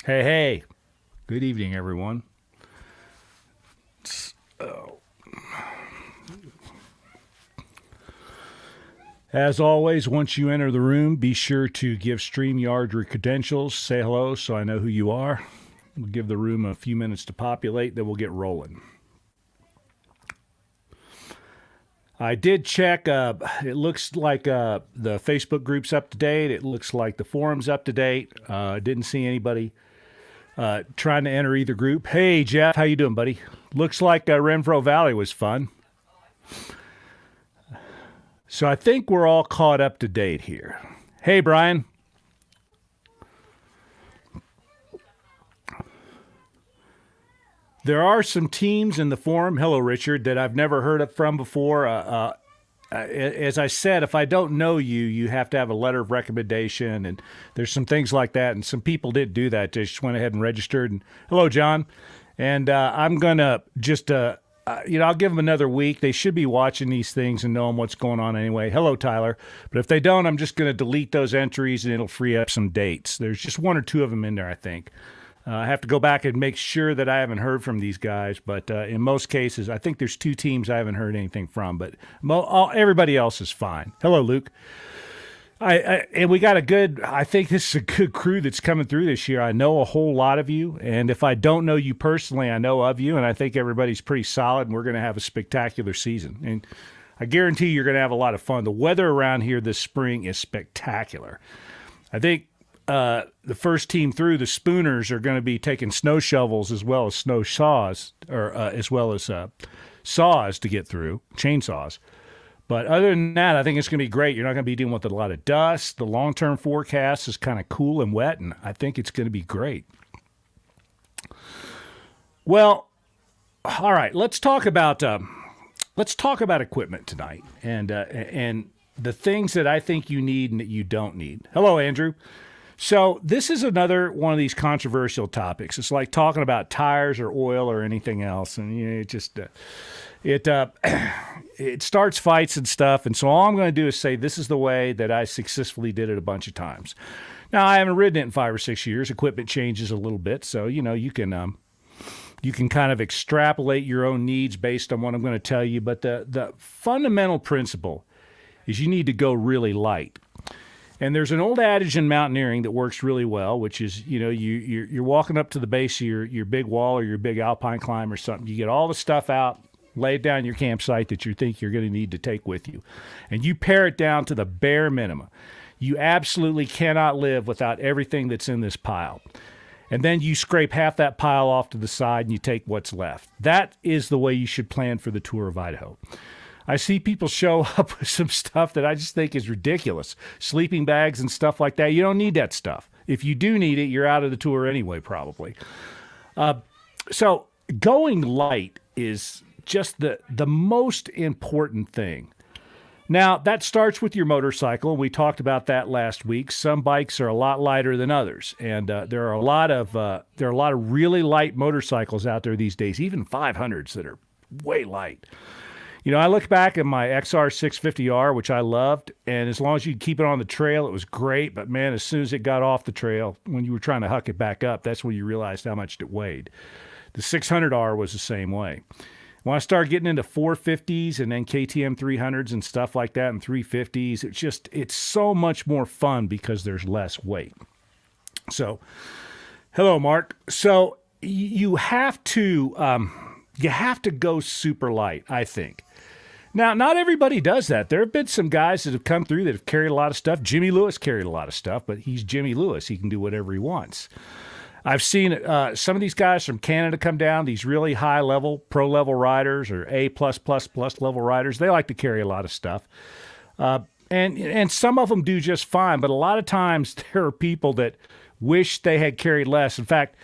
Hey, hey. Good evening, everyone. So, as always, once you enter the room, be sure to give StreamYard your credentials. Say hello so I know who you are. We'll give the room a few minutes to populate, then we'll get rolling. I did check. It looks like the Facebook group's up to date. It looks like the forum's up to date. Didn't see anybody trying to enter either group. Hey, Jeff, how you doing, buddy? Looks like Renfro Valley was fun. So I think we're all caught up to date here. Hey, Brian. There are some teams in the forum, hello, Richard, that I've never heard from before. As I said, if I don't know you, you have to have a letter of recommendation, and there's some things like that. And some people did do that. They just went ahead and registered. And hello, John. And I'm going to just, I'll give them another week. They should be watching these things and knowing what's going on anyway. Hello, Tyler. But if they don't, I'm just going to delete those entries, and it'll free up some dates. There's just one or two of them in there, I think. I have to go back and make sure that I haven't heard from these guys. But in most cases, I think there's two teams I haven't heard anything from. But everybody else is fine. Hello, Luke. And we got I think this is a good crew that's coming through this year. I know a whole lot of you. And if I don't know you personally, I know of you. And I think everybody's pretty solid. And we're going to have a spectacular season. And I guarantee you're going to have a lot of fun. The weather around here this spring is spectacular. I think the first team through, the Spooners, are going to be taking snow shovels as well as snow saws, or as well as saws to get through, chainsaws. But other than that, I think it's going to be great. You're not going to be dealing with a lot of dust. The long-term forecast is kind of cool and wet, and I think it's going to be great. Well, all right, let's talk about equipment tonight, and the things that I think you need and that you don't need. Hello, Andrew. So this is another one of these controversial topics. It's like talking about tires or oil or anything else, and it starts fights and stuff. And so all I'm going to do is say this is the way that I successfully did it a bunch of times. Now I haven't ridden it in 5 or 6 years. Equipment changes a little bit, so you can kind of extrapolate your own needs based on what I'm going to tell you. But the fundamental principle is you need to go really light. And there's an old adage in mountaineering that works really well, which is, you're walking up to the base of your big wall or your big alpine climb or something. You get all the stuff out, lay it down in your campsite that you think you're going to need to take with you. And you pare it down to the bare minimum. You absolutely cannot live without everything that's in this pile. And then you scrape half that pile off to the side and you take what's left. That is the way you should plan for the Tour of Idaho. I see people show up with some stuff that I just think is ridiculous. Sleeping bags and stuff like that. You don't need that stuff. If you do need it, you're out of the tour anyway, probably. So going light is just the most important thing. Now, that starts with your motorcycle. We talked about that last week. Some bikes are a lot lighter than others, and there are a lot of really light motorcycles out there these days, even 500s that are way light. I look back at my XR 650R, which I loved, and as long as you keep it on the trail, it was great. But, man, as soon as it got off the trail, when you were trying to huck it back up, that's when you realized how much it weighed. The 600R was the same way. When I started getting into 450s and then KTM 300s and stuff like that and 350s, it's so much more fun because there's less weight. So, hello, Mark. So you have to go super light, I think. Now, not everybody does that. There have been some guys that have come through that have carried a lot of stuff. Jimmy Lewis carried a lot of stuff, but he's Jimmy Lewis. He can do whatever he wants. I've seen some of these guys from Canada come down, these really high-level, pro-level riders or A+++ level riders. They like to carry a lot of stuff. And some of them do just fine, but a lot of times there are people that wish they had carried less. In fact,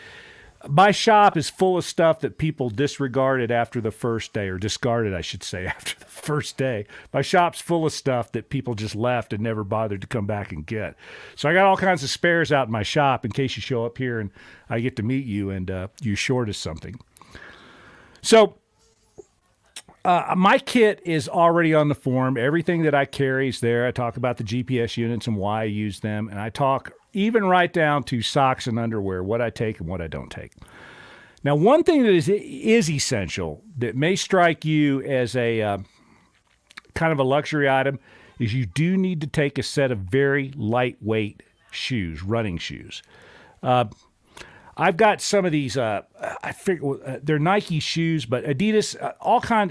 my shop is full of stuff that people disregarded after the first day, or discarded, I should say, after the first day. My shop's full of stuff that people just left and never bothered to come back and get. So I got all kinds of spares out in my shop in case you show up here and I get to meet you and you're short of something. So my kit is already on the forum. Everything that I carry is there. I talk about the GPS units and why I use them, and I talk even right down to socks and underwear, what I take and what I don't take. Now, one thing that is essential that may strike you as a kind of a luxury item is you do need to take a set of very lightweight shoes, running shoes. I've got some of these. I figure they're Nike shoes, but Adidas,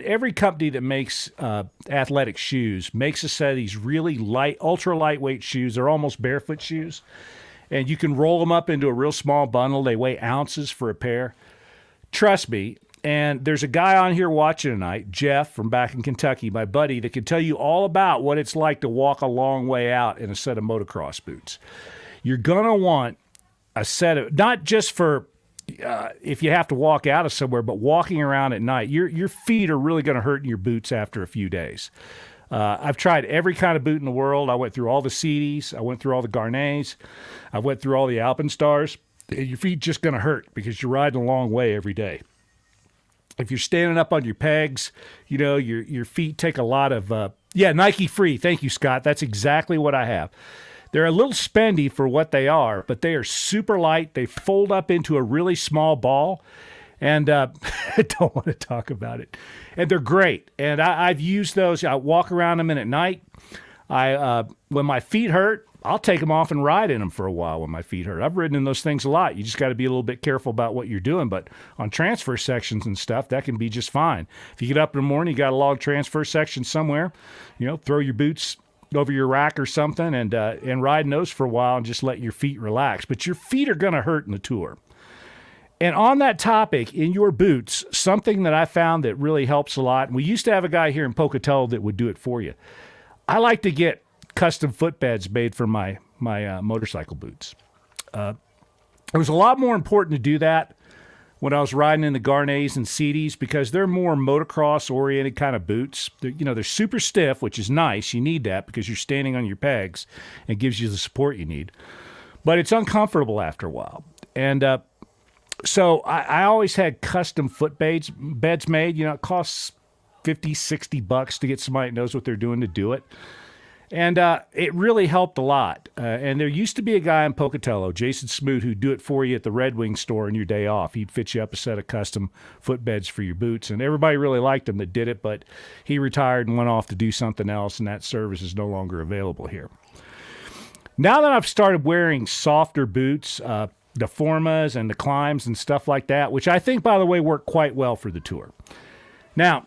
every company that makes athletic shoes makes a set of these really light, ultra lightweight shoes. They're almost barefoot shoes, and you can roll them up into a real small bundle. They weigh ounces for a pair. Trust me. And there's a guy on here watching tonight, Jeff from back in Kentucky, my buddy, that can tell you all about what it's like to walk a long way out in a set of motocross boots. You're going to want a set of, not just for if you have to walk out of somewhere, but walking around at night. Your feet are really going to hurt in your boots after a few days. I've tried every kind of boot in the world. I went through all the CDs. I went through all the Garnets. I went through all the Alpenstars. Your feet just going to hurt because you're riding a long way every day. If you're standing up on your pegs, your feet take a lot of, Nike Free. Thank you, Scott. That's exactly what I have. They're a little spendy for what they are, but they are super light. They fold up into a really small ball, and I don't want to talk about it. And they're great, and I've used those. I walk around them in at night. When my feet hurt, I'll take them off and ride in them for a while when my feet hurt. I've ridden in those things a lot. You just got to be a little bit careful about what you're doing. But on transfer sections and stuff, that can be just fine. If you get up in the morning, you got a log transfer section somewhere, throw your boots over your rack or something and ride in those for a while and just let your feet relax. But your feet are going to hurt in the tour. And on that topic, in your boots, something that I found that really helps a lot, and we used to have a guy here in Pocatello that would do it for you. I like to get custom footbeds made for my motorcycle boots. It was a lot more important to do that when I was riding in the Garnets and CDs because they're more motocross-oriented kind of boots. They're super stiff, which is nice. You need that because you're standing on your pegs and it gives you the support you need. But it's uncomfortable after a while. And so I always had custom beds made. It costs $50, $60 to get somebody that knows what they're doing to do it. And it really helped a lot. And there used to be a guy in Pocatello, Jason Smoot, who'd do it for you at the Red Wing store on your day off. He'd fit you up a set of custom footbeds for your boots. And everybody really liked him that did it, but he retired and went off to do something else, and that service is no longer available here. Now that I've started wearing softer boots, the Formas and the Climbs and stuff like that, which I think, by the way, work quite well for the tour. Now,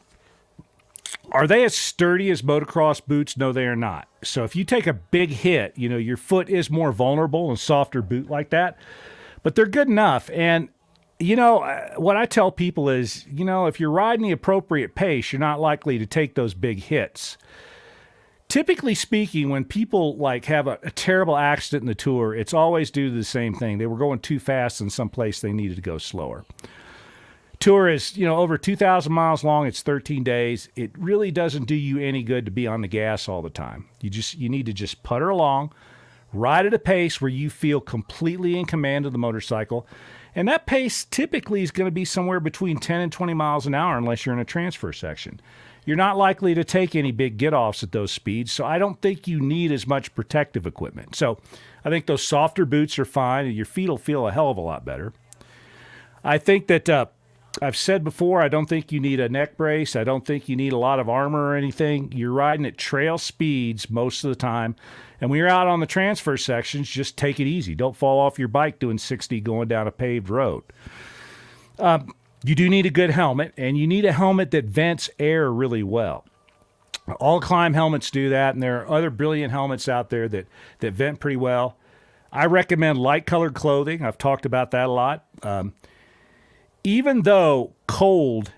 are they as sturdy as motocross boots? No, they are not. So if you take a big hit, your foot is more vulnerable in a softer boot like that. But they're good enough. And, what I tell people is, if you're riding the appropriate pace, you're not likely to take those big hits. Typically speaking, when people have a terrible accident in the tour, it's always due to the same thing. They were going too fast in some place they needed to go slower. Tour is, over 2,000 miles long. It's 13 days. It really doesn't do you any good to be on the gas all the time. You need to just putter along, ride at a pace where you feel completely in command of the motorcycle. And that pace typically is going to be somewhere between 10 and 20 miles an hour unless you're in a transfer section. You're not likely to take any big get-offs at those speeds, so I don't think you need as much protective equipment. So I think those softer boots are fine, and your feet will feel a hell of a lot better. I think that I've said before, I don't think you need a neck brace. I don't think you need a lot of armor or anything. You're riding at trail speeds most of the time. And when you're out on the transfer sections, just take it easy. Don't fall off your bike doing 60 going down a paved road. You do need a good helmet, and you need a helmet that vents air really well. All climb helmets do that, and there are other brilliant helmets out there that vent pretty well. I recommend light-colored clothing. I've talked about that a lot. Even though cold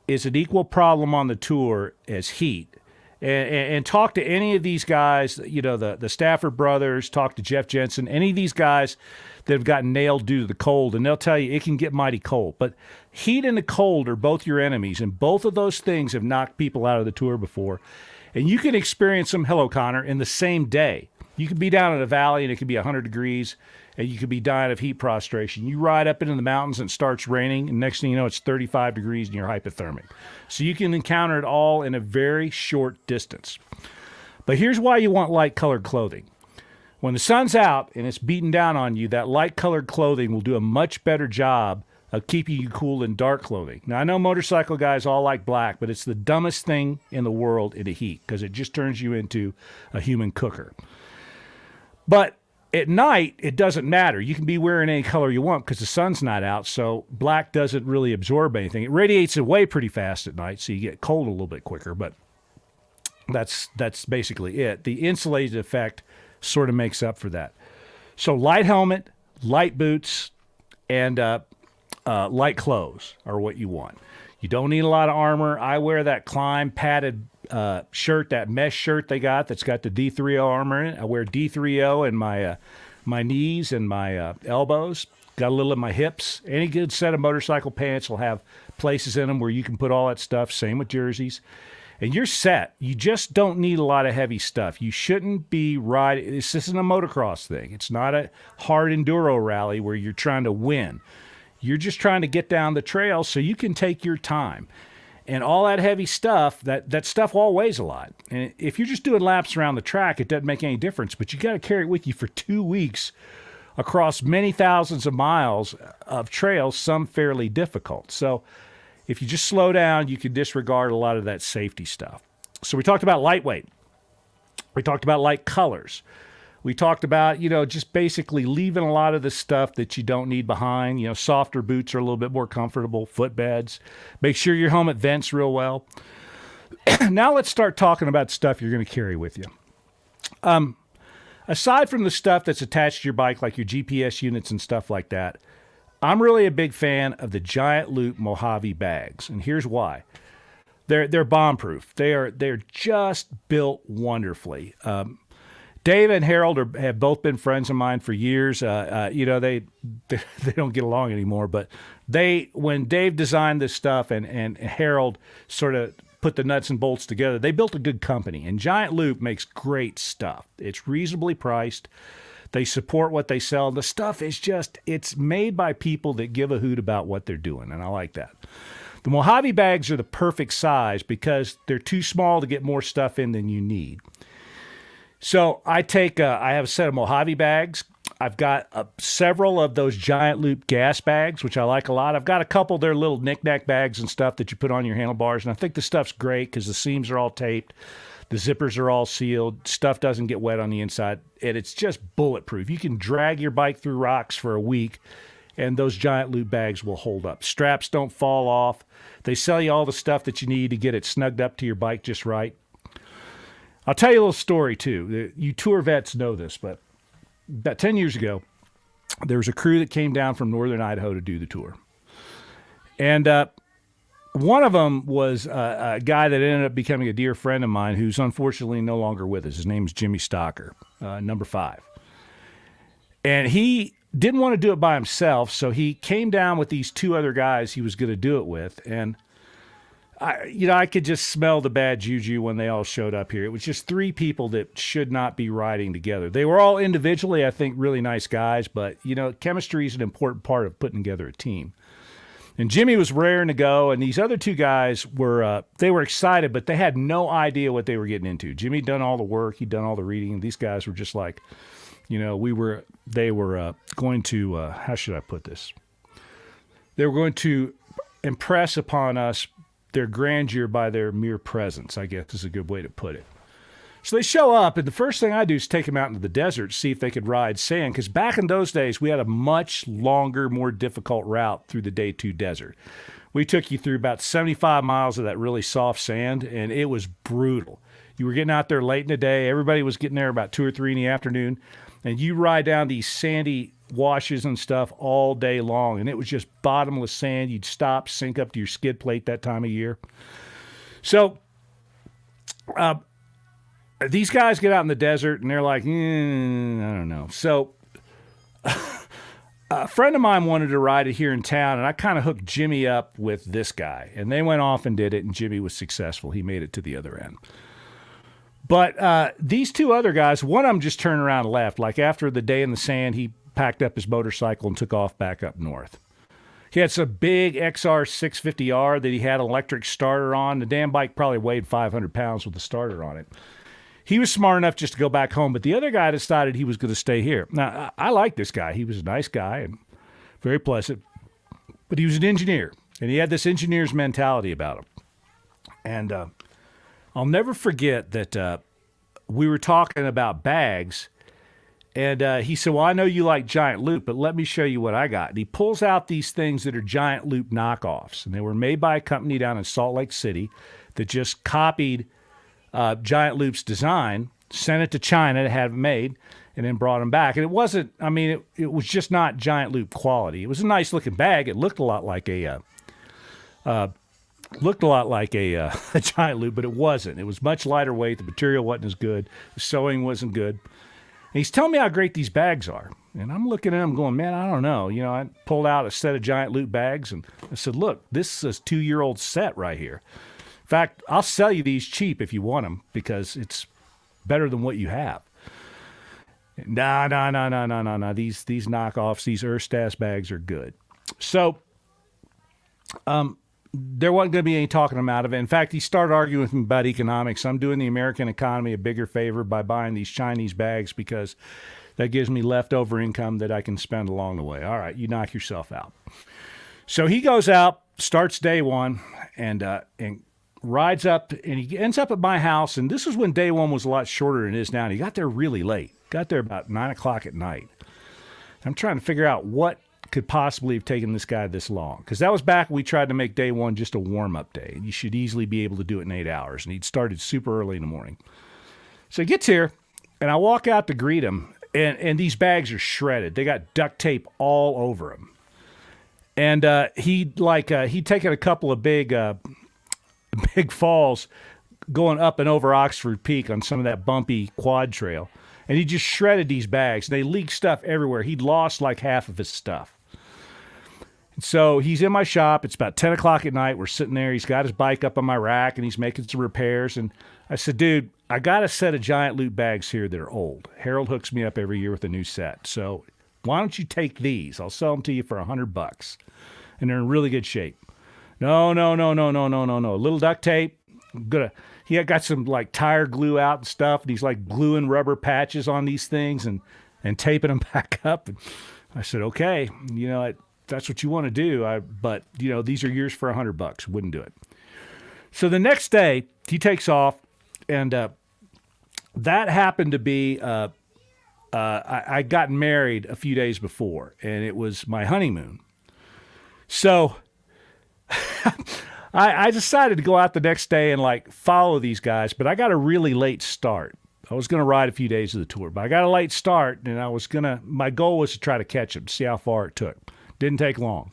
is an equal problem on the tour as heat, and talk to any of these guys, the Stafford brothers, talk to Jeff Jensen, any of these guys that have gotten nailed due to the cold, and they'll tell you it can get mighty cold. But heat and the cold are both your enemies, and both of those things have knocked people out of the tour before. And you can experience them, hello, Connor, in the same day. You could be down in a valley, and it could be 100 degrees, and you could be dying of heat prostration. You ride up into the mountains and it starts raining, and next thing you know, it's 35 degrees and you're hypothermic. So you can encounter it all in a very short distance. But here's why you want light-colored clothing. When the sun's out and it's beating down on you, that light colored clothing will do a much better job of keeping you cool than dark clothing. Now, I know motorcycle guys all like black, but it's the dumbest thing in the world in the heat because it just turns you into a human cooker. But at night, it doesn't matter. You can be wearing any color you want because the sun's not out, so black doesn't really absorb anything. It radiates away pretty fast at night, so you get cold a little bit quicker, but that's basically it. The insulated effect sort of makes up for that. So light helmet, light boots, and light clothes are what you want. You don't need a lot of armor. I wear that Climb padded shirt, that mesh shirt they got that's got the D3O armor in it. I wear D3O in my knees and my elbows. Got a little in my hips. Any good set of motorcycle pants will have places in them where you can put all that stuff. Same with jerseys. And you're set. You just don't need a lot of heavy stuff. You shouldn't be riding. This isn't a motocross thing. It's not a hard enduro rally where you're trying to win. You're just trying to get down the trail so you can take your time. And all that heavy stuff, that stuff all weighs a lot. And if you're just doing laps around the track, it doesn't make any difference. But you got to carry it with you for 2 weeks across many thousands of miles of trails, some fairly difficult. So if you just slow down, you can disregard a lot of that safety stuff. So we talked about lightweight. We talked about light colors. We talked about, just basically leaving a lot of the stuff that you don't need behind. Softer boots are a little bit more comfortable, footbeds. Make sure your helmet vents real well. Now let's start talking about stuff you're going to carry with you. Aside from the stuff that's attached to your bike, like your GPS units and stuff like that, I'm really a big fan of the Giant Loop Mojave bags, and here's why. They're bomb-proof. They're just built wonderfully. Dave and Harold have both been friends of mine for years. They don't get along anymore, but when Dave designed this stuff and Harold sort of put the nuts and bolts together, they built a good company. And Giant Loop makes great stuff. It's reasonably priced. They support what they sell. The stuff is it's made by people that give a hoot about what they're doing, and I like that. The Mojave bags are the perfect size because they're too small to get more stuff in than you need. So I have a set of Mojave bags. I've got several of those Giant Loop gas bags, which I like a lot. I've got a couple of their little knick-knack bags and stuff that you put on your handlebars, and I think the stuff's great because the seams are all taped. The zippers are all sealed. Stuff doesn't get wet on the inside, and it's just bulletproof. You can drag your bike through rocks for a week, and those Giant Loop bags will hold up. Straps don't fall off. They sell you all the stuff that you need to get it snugged up to your bike just right. I'll tell you a little story, too. You tour vets know this, but about 10 years ago, there was a crew that came down from northern Idaho to do the tour. And one of them was a guy that ended up becoming a dear friend of mine who's unfortunately no longer with us. His name is Jimmy Stocker, number 5. And he didn't want to do it by himself, so he came down with these 2 other guys he was going to do it with. And I could just smell the bad juju when they all showed up here. It was just 3 people that should not be riding together. They were all individually, I think, really nice guys, but, chemistry is an important part of putting together a team. And Jimmy was raring to go, and these other 2 guys were excited, but they had no idea what they were getting into. Jimmy had done all the work. He'd done all the reading. And these guys were just like, they were going to, how should I put this? They were going to impress upon us their grandeur by their mere presence, I guess is a good way to put it. So they show up, and the first thing I do is take them out into the desert, see if they could ride sand, because back in those days, we had a much longer, more difficult route through the Day 2 desert. We took you through about 75 miles of that really soft sand, and it was brutal. You were getting out there late in the day. Everybody was getting there about 2 or 3 in the afternoon, and you ride down these sandy washes and stuff all day long, and it was just bottomless sand. You'd stop, sink up to your skid plate that time of year. So these guys get out in the desert, and they're like, I don't know. So a friend of mine wanted to ride it here in town, and I kind of hooked Jimmy up with this guy, and they went off and did it, and Jimmy was successful. He made it to the other end. But these 2 other guys, one of them just turned around and left. Like after the day in the sand, he packed up his motorcycle and took off back up north. He had some big XR 650R that he had an electric starter on. The damn bike probably weighed 500 pounds with the starter on it. he was smart enough just to go back home, but the other guy decided he was going to stay here. Now, I like this guy. He was a nice guy and very pleasant, but he was an engineer, and he had this engineer's mentality about him. And I'll never forget that we were talking about bags, and he said, well, I know you like Giant Loop, but let me show you what I got. And he pulls out these things that are Giant Loop knockoffs, and they were made by a company down in Salt Lake City that just copied Giant Loop's design, sent it to China to have it made, and then brought them back. And it wasn't, I mean, it was just not Giant Loop quality. It was a nice looking bag. It looked a lot like a Giant Loop, but it wasn't. It was much lighter weight. The material wasn't as good. The sewing wasn't good. And he's telling me how great these bags are. And I'm looking at him going, man, I don't know. You know, I pulled out a set of Giant Loop bags, and I said, look, this is a 2-year-old set right here. In fact, I'll sell you these cheap if you want them because it's better than what you have. No. These knockoffs, these Erstas bags are good. So there wasn't going to be any talking him out of it. In fact, he started arguing with me about economics. I'm doing the American economy a bigger favor by buying these Chinese bags because that gives me leftover income that I can spend along the way. All right, you knock yourself out. So he goes out, starts day one, and rides up, and he ends up at my house. And this is when day one was a lot shorter than it is now. And he got there really late. Got there about 9 o'clock at night. I'm trying to figure out what could possibly have taken this guy this long. Because that was back when we tried to make day one just a warm-up day. And you should easily be able to do it in 8 hours. And he'd started super early in the morning. So he gets here, and I walk out to greet him. And these bags are shredded. They got duct tape all over them. And he'd taken a couple of big falls going up and over Oxford Peak on some of that bumpy quad trail. And he just shredded these bags. They leaked stuff everywhere. He'd lost like half of his stuff. And so he's in my shop. It's about 10 o'clock at night. We're sitting there. He's got his bike up on my rack, and he's making some repairs. And I said, dude, I got a set of Giant Loop bags here that are old. Harold hooks me up every year with a new set. So why don't you take these? I'll sell them to you for $100. And they're in really good shape. No. A little duct tape. He had got some like tire glue out and stuff, and he's like gluing rubber patches on these things and taping them back up. And I said, okay, you know, that's what you want to do. But you know, these are yours for $100. Wouldn't do it. So the next day he takes off, and that happened to be I got married a few days before, and it was my honeymoon. So I decided to go out the next day and like follow these guys, but I got a really late start. I was going to ride a few days of the tour, but I got a late start, and my goal was to try to catch them, see how far it took. Didn't take long.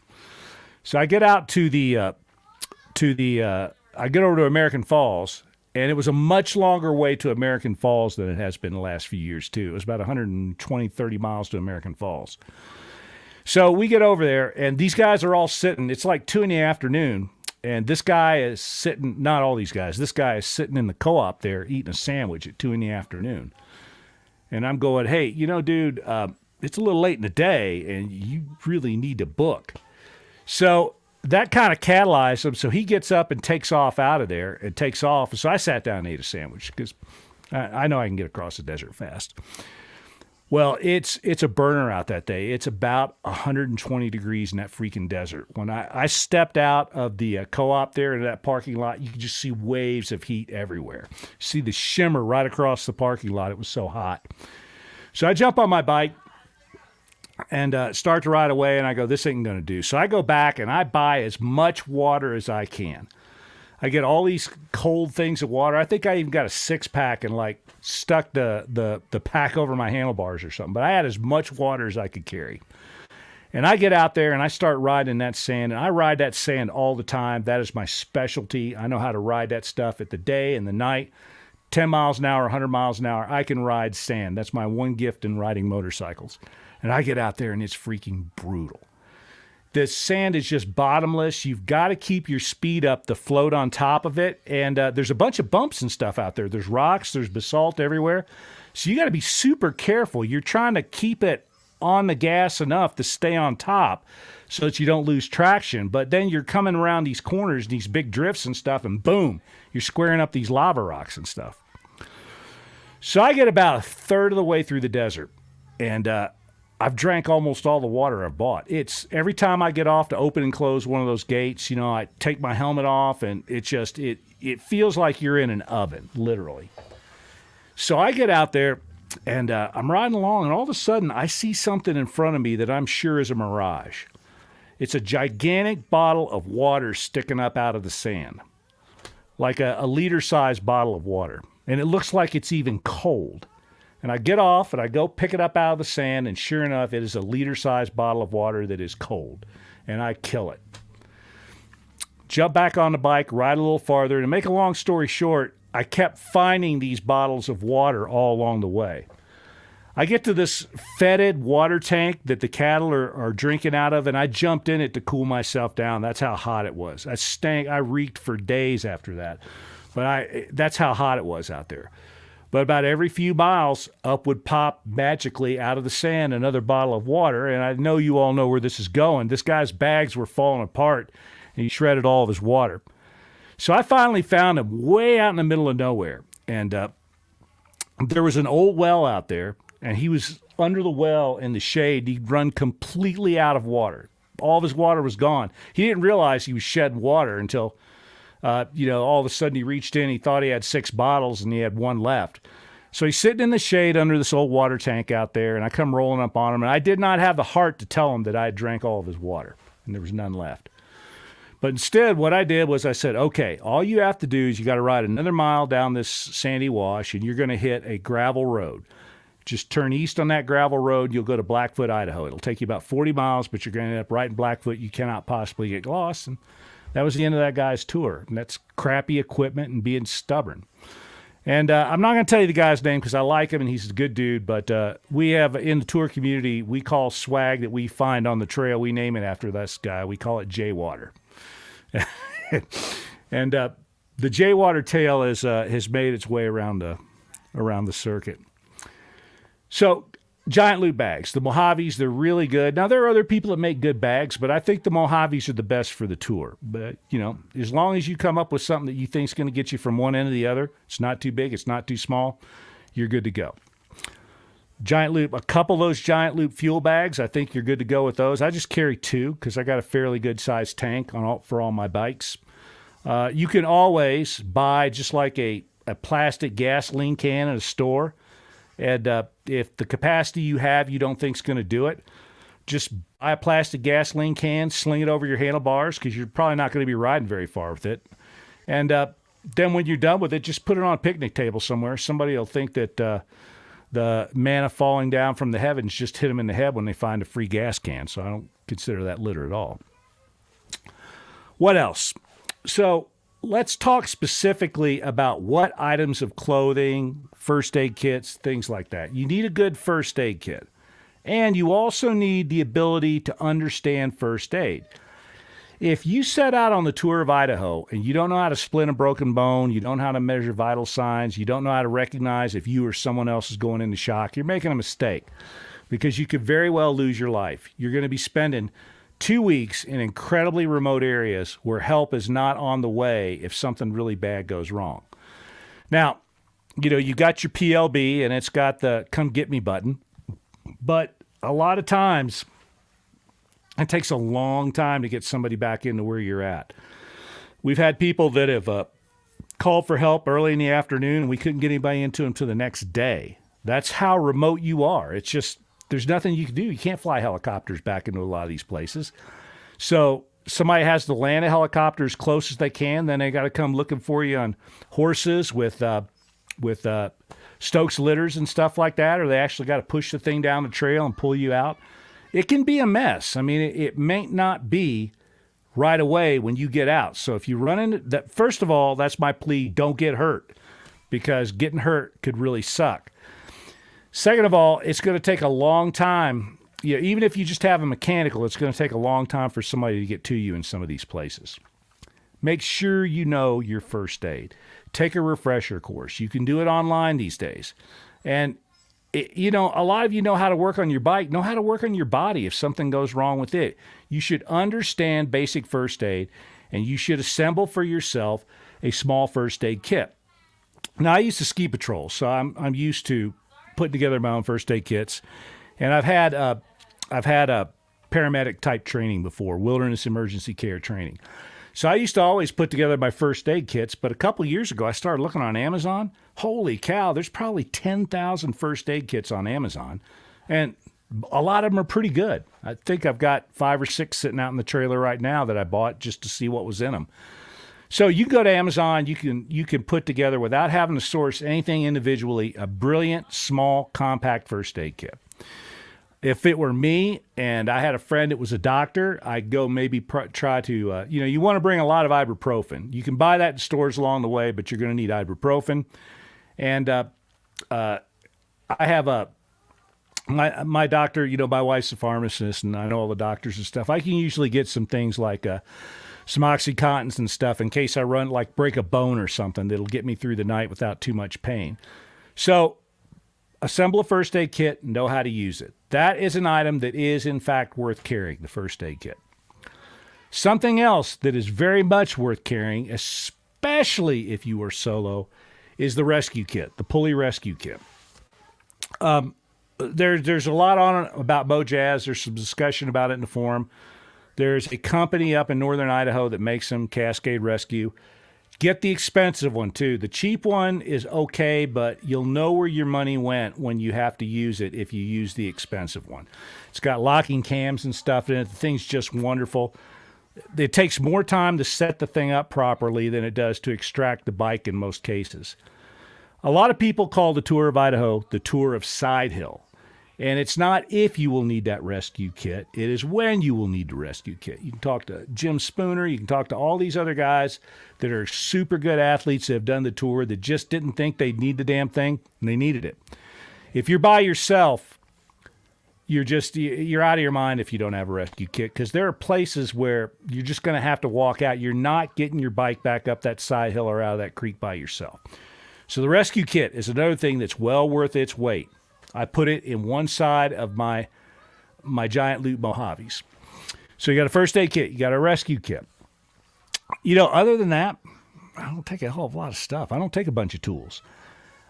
So I get out I get over to American Falls, and it was a much longer way to American Falls than it has been the last few years too. It was about 120, 30 miles to American Falls. So we get over there, and these guys are all sitting. It's like 2 p.m, and this guy is sitting, not all these guys, this guy is sitting in the co-op there eating a sandwich at 2 p.m. And I'm going, hey, you know, dude, it's a little late in the day, and you really need to book. So that kind of catalyzed him. So he gets up and takes off out of there and takes off. So I sat down and ate a sandwich because I know I can get across the desert fast. Well, it's a burner out that day. It's about 120 degrees in that freaking desert. When I stepped out of the co-op there in that parking lot, you could just see waves of heat everywhere. See the shimmer right across the parking lot. It was so hot. So I jump on my bike and start to ride away, and I go, this ain't going to do. So I go back, and I buy as much water as I can. I get all these cold things of water. I think I even got a 6-pack and like stuck the pack over my handlebars or something. But I had as much water as I could carry. And I get out there and I start riding that sand. And I ride that sand all the time. That is my specialty. I know how to ride that stuff at the day and the night. 10 miles an hour, 100 miles an hour. I can ride sand. That's my one gift in riding motorcycles. And I get out there and it's freaking brutal. The sand is just bottomless. You've got to keep your speed up to float on top of it. And there's a bunch of bumps and stuff out there. There's rocks. There's basalt everywhere. So you got to be super careful. You're trying to keep it on the gas enough to stay on top so that you don't lose traction. But then you're coming around these corners, these big drifts and stuff, and boom, you're squaring up these lava rocks and stuff. So I get about a third of the way through the desert, and I've drank almost all the water I've bought. It's every time I get off to open and close one of those gates, I take my helmet off, and it feels like you're in an oven, literally. So I get out there, and I'm riding along, and all of a sudden I see something in front of me that I'm sure is a mirage. It's a gigantic bottle of water sticking up out of the sand, like a liter-sized bottle of water. And it looks like it's even cold. And I get off, and I go pick it up out of the sand, and sure enough, it is a liter-sized bottle of water that is cold. And I kill it. Jump back on the bike, ride a little farther, and to make a long story short, I kept finding these bottles of water all along the way. I get to this fetid water tank that the cattle are drinking out of, and I jumped in it to cool myself down. That's how hot it was. I stank. I reeked for days after that. But that's how hot it was out there. But about every few miles, up would pop magically out of the sand another bottle of water, and I know you all know where this is going. This guy's bags were falling apart, and he shredded all of his water. So I finally found him way out in the middle of nowhere, and there was an old well out there, and he was under the well in the shade. He'd run completely out of water. All of his water was gone. He didn't realize he was shedding water until all of a sudden he reached in, he thought he had 6 bottles and he had 1 left. So he's sitting in the shade under this old water tank out there, and I come rolling up on him, and I did not have the heart to tell him that I had drank all of his water and there was none left. But instead, what I did was I said, okay, all you have to do is you got to ride another mile down this sandy wash, and you're going to hit a gravel road. Just turn east on that gravel road, you'll go to Blackfoot, Idaho. It'll take you about 40 miles, but you're going to end up right in Blackfoot. You cannot possibly get lost. And that was the end of that guy's tour. And that's crappy equipment and being stubborn. And I'm not going to tell you the guy's name because I like him and he's a good dude. But we have in the tour community, we call swag that we find on the trail, we name it after this guy. We call it J-Water. And the J-Water tail has made its way around the circuit. So giant loop bags, the Mojaves, they're really good. Now, there are other people that make good bags, but I think the Mojaves are the best for the tour. But, as long as you come up with something that you think is going to get you from one end to the other, it's not too big, it's not too small, you're good to go. Giant loop, a couple of those giant loop fuel bags, I think you're good to go with those. I just carry 2 because I got a fairly good sized tank for all my bikes. You can always buy just like a plastic gasoline can at a store. And if the capacity you have you don't think is going to do it, just buy a plastic gasoline can, sling it over your handlebars because you're probably not going to be riding very far with it. And then when you're done with it, just put it on a picnic table somewhere. Somebody will think that the manna falling down from the heavens just hit them in the head when they find a free gas can. So I don't consider that litter at all. What else? So let's talk specifically about what items of clothing, first aid kits, things like that. You need a good first aid kit. And you also need the ability to understand first aid. If you set out on the tour of Idaho and you don't know how to splint a broken bone, you don't know how to measure vital signs, you don't know how to recognize if you or someone else is going into shock, you're making a mistake because you could very well lose your life. You're going to be spending 2 weeks in incredibly remote areas where help is not on the way if something really bad goes wrong. Now, you got your PLB and it's got the come get me button, but a lot of times it takes a long time to get somebody back into where you're at. We've had people that have called for help early in the afternoon and we couldn't get anybody into them until the next day. That's how remote you are. It's just, there's nothing you can do. You can't fly helicopters back into a lot of these places. So somebody has to land a helicopter as close as they can. Then they got to come looking for you on horses with Stokes litters and stuff like that, or they actually got to push the thing down the trail and pull you out. It can be a mess. I mean, it may not be right away when you get out. So if you run into that, first of all, that's my plea, don't get hurt because getting hurt could really suck. Second of all, it's going to take a long time. Even if you just have a mechanical, it's going to take a long time for somebody to get to you in some of these places. Make sure you know your first aid. Take a refresher course. You can do it online these days. And a lot of you know how to work on your bike, know how to work on your body if something goes wrong with it. You should understand basic first aid, and you should assemble for yourself a small first aid kit. Now I used to ski patrol, so I'm used to putting together my own first aid kits, and I've had a paramedic type training before, wilderness emergency care training. So I used to always put together my first aid kits, but a couple of years ago I started looking on Amazon. Holy cow, there's probably 10,000 first aid kits on Amazon, and a lot of them are pretty good. I think I've got 5 or 6 sitting out in the trailer right now that I bought just to see what was in them. So you go to Amazon, you can put together, without having to source anything individually, a brilliant, small, compact first aid kit. If it were me and I had a friend that was a doctor, I'd go maybe try to, you want to bring a lot of ibuprofen. You can buy that in stores along the way, but you're going to need ibuprofen. And I have my doctor, my wife's a pharmacist, and I know all the doctors and stuff. I can usually get some things like some Oxycontins and stuff in case I break a bone or something that'll get me through the night without too much pain. So assemble a first aid kit and know how to use it. That is an item that is, in fact, worth carrying, the first aid kit. Something else that is very much worth carrying, especially if you are solo, is the rescue kit, the pulley rescue kit. There's a lot on it about Moday. There's some discussion about it in the forum. There's a company up in northern Idaho that makes them, Cascade Rescue. Get the expensive one, too. The cheap one is okay, but you'll know where your money went when you have to use it if you use the expensive one. It's got locking cams and stuff in it. The thing's just wonderful. It takes more time to set the thing up properly than it does to extract the bike in most cases. A lot of people call the Tour of Idaho the Tour of Side Hill. And it's not if you will need that rescue kit. It is when you will need the rescue kit. You can talk to Jim Spooner. You can talk to all these other guys that are super good athletes that have done the tour that just didn't think they'd need the damn thing, and they needed it. If you're by yourself, you're out of your mind if you don't have a rescue kit, because there are places where you're just going to have to walk out. You're not getting your bike back up that side hill or out of that creek by yourself. So the rescue kit is another thing that's well worth its weight. I put it in one side of my giant loot Mojaves. So you got a first aid kit. You got a rescue kit. Other than that, I don't take a whole lot of stuff. I don't take a bunch of tools.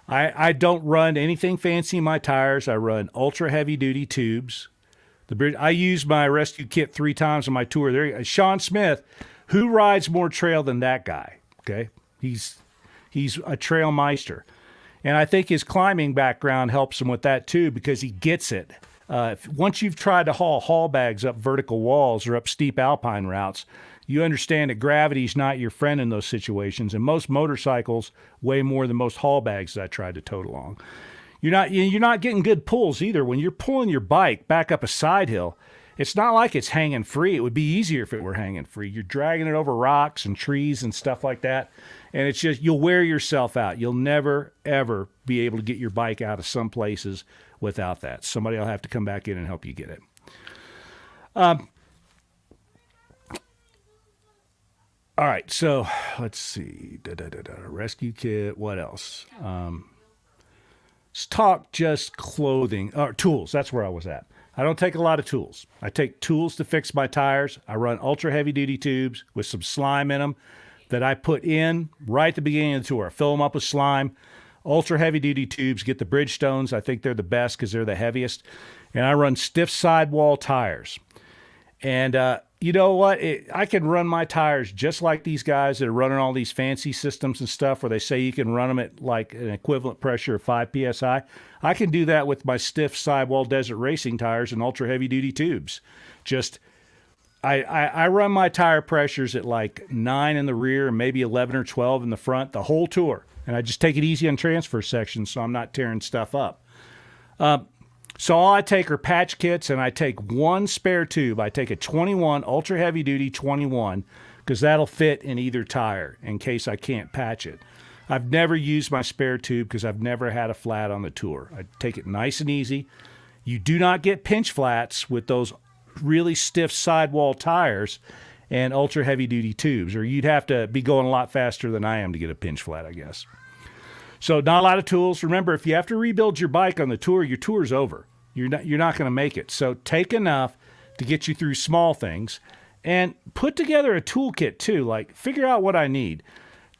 I don't run anything fancy in my tires. I run ultra heavy duty tubes. I use my rescue kit 3 times on my tour. There, Sean Smith, who rides more trail than that guy? Okay, he's a trail meister. And I think his climbing background helps him with that, too, because he gets it. Once you've tried to haul bags up vertical walls or up steep alpine routes, you understand that gravity's not your friend in those situations. And most motorcycles weigh more than most haul bags that I tried to tote along. You're not getting good pulls either. When you're pulling your bike back up a side hill, it's not like it's hanging free. It would be easier if it were hanging free. You're dragging it over rocks and trees and stuff like that. And it's just, you'll wear yourself out. You'll never, ever be able to get your bike out of some places without that. Somebody will have to come back in and help you get it. All right, so let's see. Rescue kit, what else? Let's talk just clothing, or tools. That's where I was at. I don't take a lot of tools. I take tools to fix my tires. I run ultra heavy duty tubes with some slime in them that I put in right at the beginning of the tour. I fill them up with slime. Ultra heavy duty tubes, get the Bridgestones. I think they're the best because they're the heaviest. And I run stiff sidewall tires. And you know what? I can run my tires just like these guys that are running all these fancy systems and stuff where they say you can run them at like an equivalent pressure of 5 PSI. I can do that with my stiff sidewall desert racing tires and ultra heavy duty tubes. I run my tire pressures at like 9 in the rear and maybe 11 or 12 in the front the whole tour. And I just take it easy on transfer sections so I'm not tearing stuff up. So all I take are patch kits, and I take one spare tube. I take a 21, ultra heavy duty 21, because that'll fit in either tire in case I can't patch it. I've never used my spare tube because I've never had a flat on the tour. I take it nice and easy. You do not get pinch flats with those really stiff sidewall tires and ultra heavy duty tubes, or you'd have to be going a lot faster than I am to get a pinch flat, I guess. So not a lot of tools. Remember, if you have to rebuild your bike on the tour, your tour's over. You're not going to make it. So take enough to get you through small things, and put together a toolkit too. Like, figure out what I need.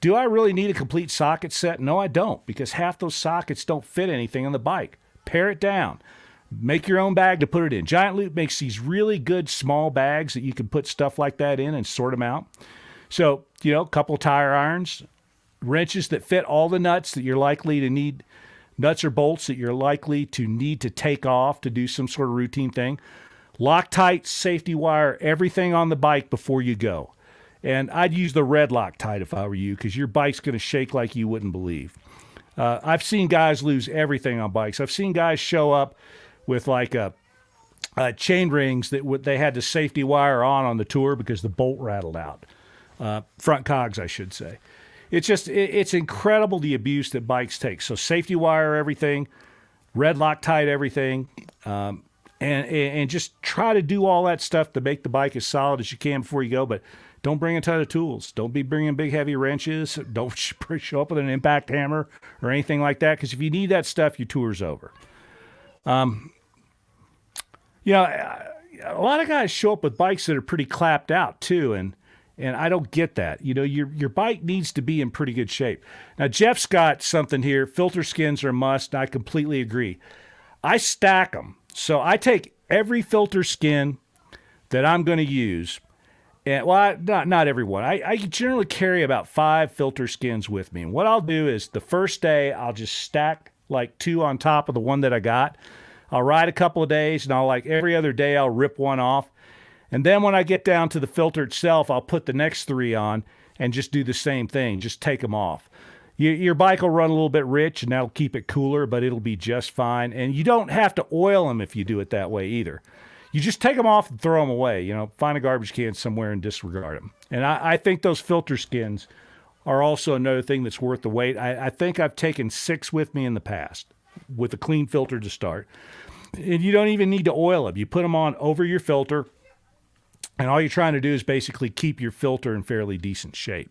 Do I really need a complete socket set? No, I don't, because half those sockets don't fit anything on the bike. Pare it down. Make your own bag to put it in. Giant Loop makes these really good small bags that you can put stuff like that in and sort them out. So, a couple tire irons, wrenches that fit all the nuts that you're likely to need, nuts or bolts that you're likely to need to take off to do some sort of routine thing. Loctite, safety wire, everything on the bike before you go. And I'd use the red Loctite if I were you, because your bike's going to shake like you wouldn't believe. I've seen guys lose everything on bikes. I've seen guys show up with like chain rings that they had the safety wire on the tour because the bolt rattled out. Front cogs, I should say. It's incredible the abuse that bikes take. So safety wire everything, red Loctite everything, and just try to do all that stuff to make the bike as solid as you can before you go. But don't bring a ton of tools. Don't be bringing big heavy wrenches. Don't show up with an impact hammer or anything like that, because if you need that stuff, your tour's over. A lot of guys show up with bikes that are pretty clapped out too, and I don't get that. Your bike needs to be in pretty good shape. Now, Jeff's got something here. Filter skins are a must, and I completely agree. I stack them. So I take every filter skin that I'm going to use, and not every one. I generally carry about 5 filter skins with me. And what I'll do is the first day I'll just stack like 2 on top of the one that I got. I'll ride a couple of days, and every other day I'll rip one off. And then when I get down to the filter itself, I'll put the next 3 on and just do the same thing. Just take them off. Your bike will run a little bit rich, and that'll keep it cooler, but it'll be just fine. And you don't have to oil them if you do it that way either. You just take them off and throw them away. Find a garbage can somewhere and disregard them. And I think those filter skins are also another thing that's worth the wait. I think I've taken 6 with me in the past with a clean filter to start. And you don't even need to oil them. You put them on over your filter, and all you're trying to do is basically keep your filter in fairly decent shape.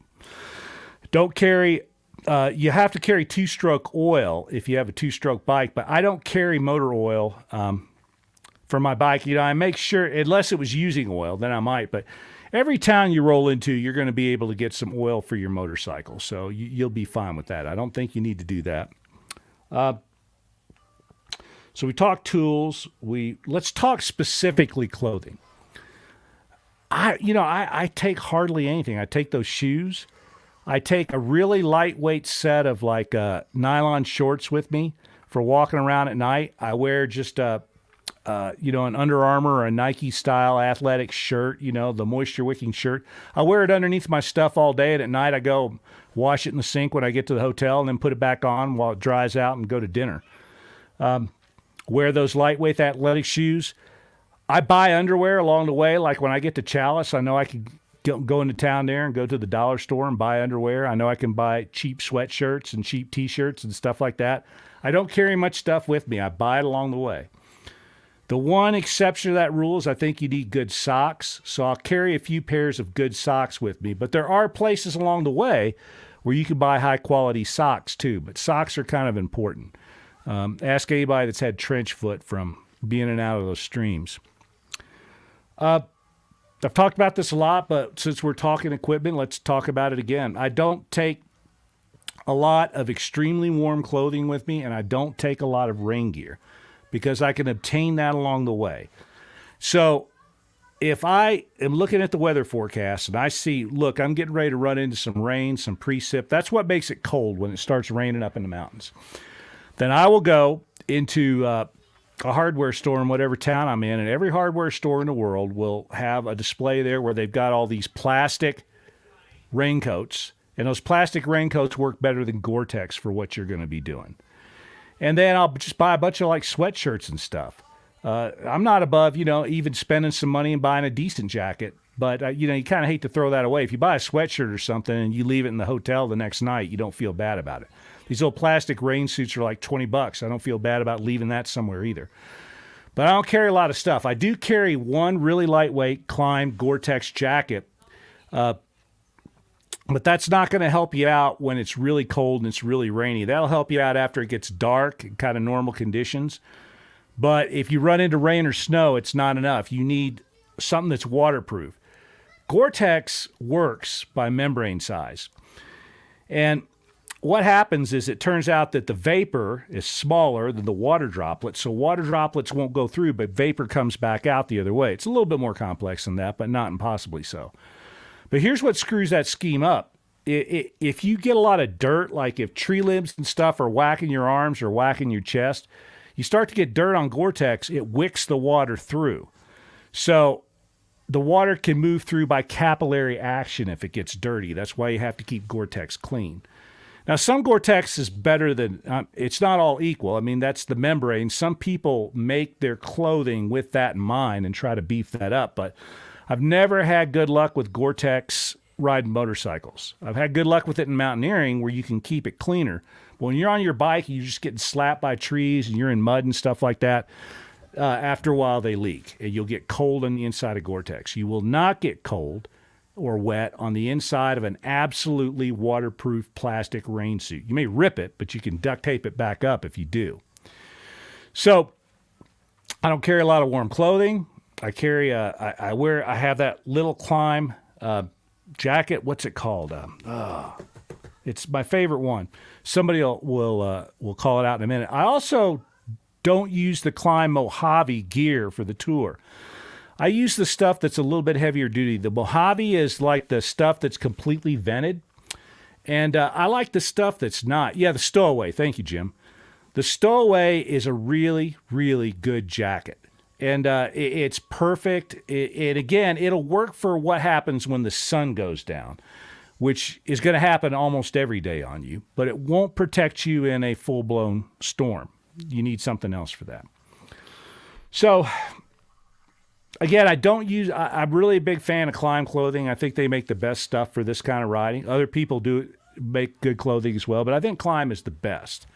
Don't carry, you have to carry 2-stroke oil if you have a 2-stroke bike, but I don't carry motor oil for my bike. I make sure, unless it was using oil, then I might, but every town you roll into, you're going to be able to get some oil for your motorcycle, so you'll be fine with that. I don't think you need to do that. So we talked tools. Let's talk specifically clothing. I take hardly anything. I take those shoes. I take a really lightweight set of nylon shorts with me for walking around at night. I wear just an Under Armour or a Nike style athletic shirt, the moisture wicking shirt. I wear it underneath my stuff all day, and at night I go wash it in the sink when I get to the hotel and then put it back on while it dries out and go to dinner. Wear those lightweight athletic shoes. I buy underwear along the way. Like when I get to Chalice, I know I can go into town there and go to the dollar store and buy underwear. I know I can buy cheap sweatshirts and cheap T-shirts and stuff like that. I don't carry much stuff with me. I buy it along the way. The one exception to that rule is I think you need good socks. So I'll carry a few pairs of good socks with me. But there are places along the way where you can buy high-quality socks too. But socks are kind of important. Ask anybody that's had trench foot from being in and out of those streams. I've talked about this a lot, but since we're talking equipment, let's talk about it again. I don't take a lot of extremely warm clothing with me, and I don't take a lot of rain gear because I can obtain that along the way. So if I am looking at the weather forecast and I see, look, I'm getting ready to run into some rain, some precip, that's what makes it cold when it starts raining up in the mountains. Then I will go into a hardware store in whatever town I'm in, and every hardware store in the world will have a display there where they've got all these plastic raincoats, and those plastic raincoats work better than Gore-Tex for what you're going to be doing. And then I'll just buy a bunch of sweatshirts and stuff. I'm not above, even spending some money and buying a decent jacket, but you kind of hate to throw that away. If you buy a sweatshirt or something and you leave it in the hotel the next night, you don't feel bad about it. These old plastic rain suits are like $20. I don't feel bad about leaving that somewhere either. But I don't carry a lot of stuff. I do carry one really lightweight Klein Gore-Tex jacket, but that's not going to help you out when it's really cold and it's really rainy. That'll help you out after it gets dark and kind of normal conditions. But if you run into rain or snow, it's not enough. You need something that's waterproof. Gore-Tex works by membrane size. And what happens is it turns out that the vapor is smaller than the water droplets, so water droplets won't go through, but vapor comes back out the other way. It's a little bit more complex than that, but not impossibly so. But here's what screws that scheme up. If you get a lot of dirt, like if tree limbs and stuff are whacking your arms or whacking your chest, you start to get dirt on Gore-Tex, it wicks the water through. So the water can move through by capillary action if it gets dirty. That's why you have to keep Gore-Tex clean. Now, some Gore-Tex is better than, it's not all equal. I mean, that's the membrane. Some people make their clothing with that in mind and try to beef that up. But I've never had good luck with Gore-Tex riding motorcycles. I've had good luck with it in mountaineering where you can keep it cleaner. But when you're on your bike, you're just getting slapped by trees and you're in mud and stuff like that. After a while, they leak and you'll get cold on the inside of Gore-Tex. You will not get cold or wet on the inside of an absolutely waterproof plastic rain suit. You may rip it, but you can duct tape it back up if you do. So I don't carry a lot of warm clothing. I carry I have that little Climb jacket. What's it called? It's my favorite one. Somebody will call it out in a minute. I also don't use the Climb Mojave gear for the tour. I use the stuff that's a little bit heavier duty. The Mojave is like the stuff that's completely vented. And I like the stuff that's not. Yeah, the Stowaway. Thank you, Jim. The Stowaway is a really, really good jacket. And it's perfect. And again, it'll work for what happens when the sun goes down, which is going to happen almost every day on you. But it won't protect you in a full-blown storm. You need something else for that. So again, I'm really a big fan of Climb clothing. I think they make the best stuff for this kind of riding. Other people do make good clothing as well, but I think Climb is the best.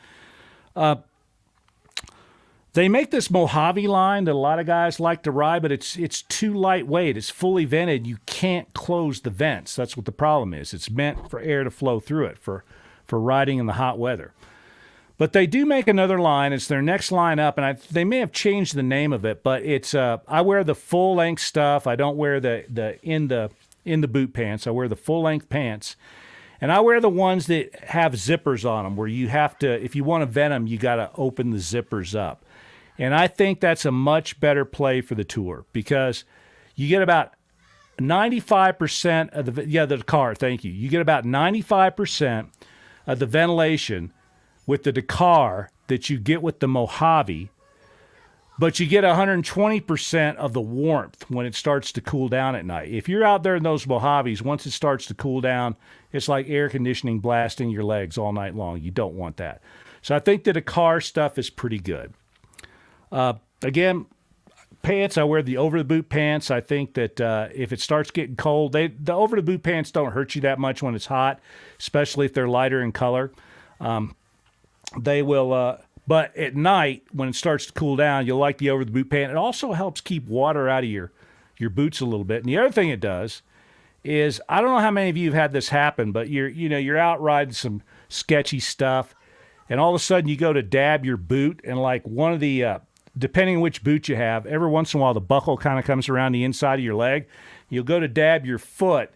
They make this Mojave line that a lot of guys like to ride, but it's too lightweight. It's fully vented. You can't close the vents. That's what the problem is. It's meant for air to flow through it for riding in the hot weather. But they do make another line. It's their next line up, and they may have changed the name of it. But it's I wear the full length stuff. I don't wear the in the boot pants. I wear the full length pants, and I wear the ones that have zippers on them, where you have to, if you want to vent them, you got to open the zippers up. And I think that's a much better play for the tour because you get about 95% of the car. Thank you. You get about 95% of the ventilation with the Dakar that you get with the Mojave, but you get 120% of the warmth when it starts to cool down at night. If you're out there in those Mojaves, once it starts to cool down, it's like air conditioning blasting your legs all night long. You don't want that. So I think the Dakar stuff is pretty good. Again, pants, I wear the over-the-boot pants. I think that if it starts getting cold, the over-the-boot pants don't hurt you that much when it's hot, especially if they're lighter in color. They will, but at night, when it starts to cool down, you'll like the over-the-boot pant. It also helps keep water out of your boots a little bit. And the other thing it does is, I don't know how many of you have had this happen, but you're out riding some sketchy stuff, and all of a sudden you go to dab your boot, and like one of the, depending on which boot you have, every once in a while the buckle kind of comes around the inside of your leg. You'll go to dab your foot,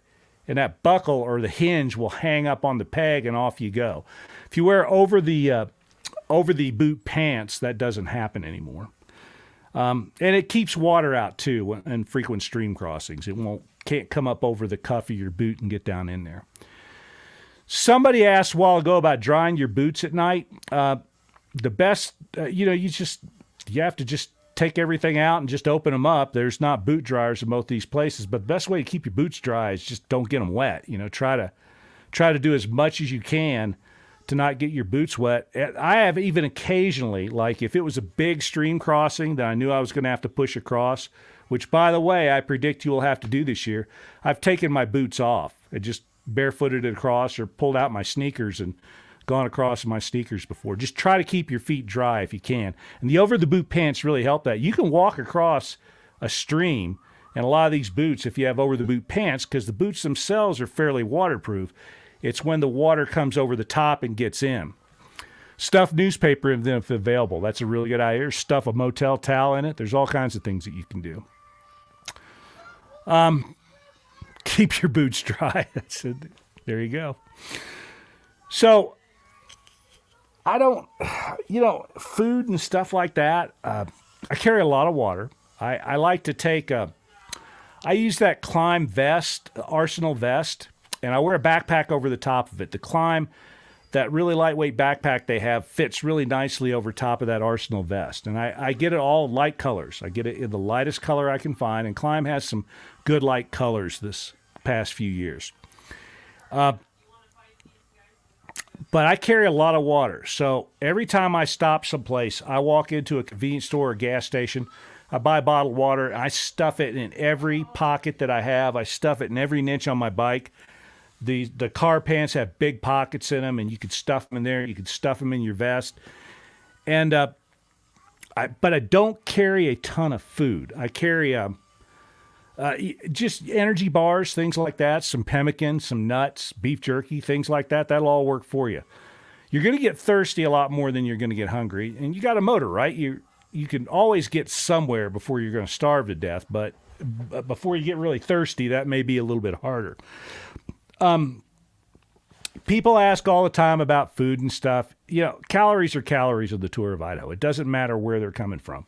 and that buckle or the hinge will hang up on the peg, and off you go. If you wear over the boot pants, that doesn't happen anymore. And it keeps water out too in frequent stream crossings. It can't come up over the cuff of your boot and get down in there. Somebody asked a while ago about drying your boots at night. The best, you have to just take everything out and just open them up. There's not boot dryers in most of these places, but the best way to keep your boots dry is just don't get them wet. Try to do as much as you can to not get your boots wet. I have even occasionally, like if it was a big stream crossing that I knew I was going to have to push across, which by the way, I predict you will have to do this year, I've taken my boots off and just barefooted it across or pulled out my sneakers and gone across in my sneakers before. Just try to keep your feet dry if you can. And the over-the-boot pants really help that. You can walk across a stream in a lot of these boots if you have over-the-boot pants because the boots themselves are fairly waterproof. It's when the water comes over the top and gets in. Stuff newspaper if available. That's a really good idea. Stuff a motel towel in it. There's all kinds of things that you can do. Keep your boots dry. There you go. So I don't, food and stuff like that. I carry a lot of water. I like to take I use that Climb vest, Arsenal vest, and I wear a backpack over the top of it. The Climb, that really lightweight backpack they have, fits really nicely over top of that Arsenal vest. And I get it all light colors. I get it in the lightest color I can find, and Climb has some good light colors this past few years. But I carry a lot of water. So every time I stop someplace, I walk into a convenience store or gas station, I buy bottled water, and I stuff it in every pocket that I have. I stuff it in every niche on my bike. The car pants have big pockets in them, and you could stuff them in there. You could stuff them in your vest. And but I don't carry a ton of food. I carry just energy bars, things like that, some pemmican, some nuts, beef jerky, things like that. That'll all work for you. You're going to get thirsty a lot more than you're going to get hungry, and you got a motor, right? You can always get somewhere before you're going to starve to death, but before you get really thirsty, that may be a little bit harder. People ask all the time about food and stuff. Calories are calories of the Tour of Idaho. It doesn't matter where they're coming from.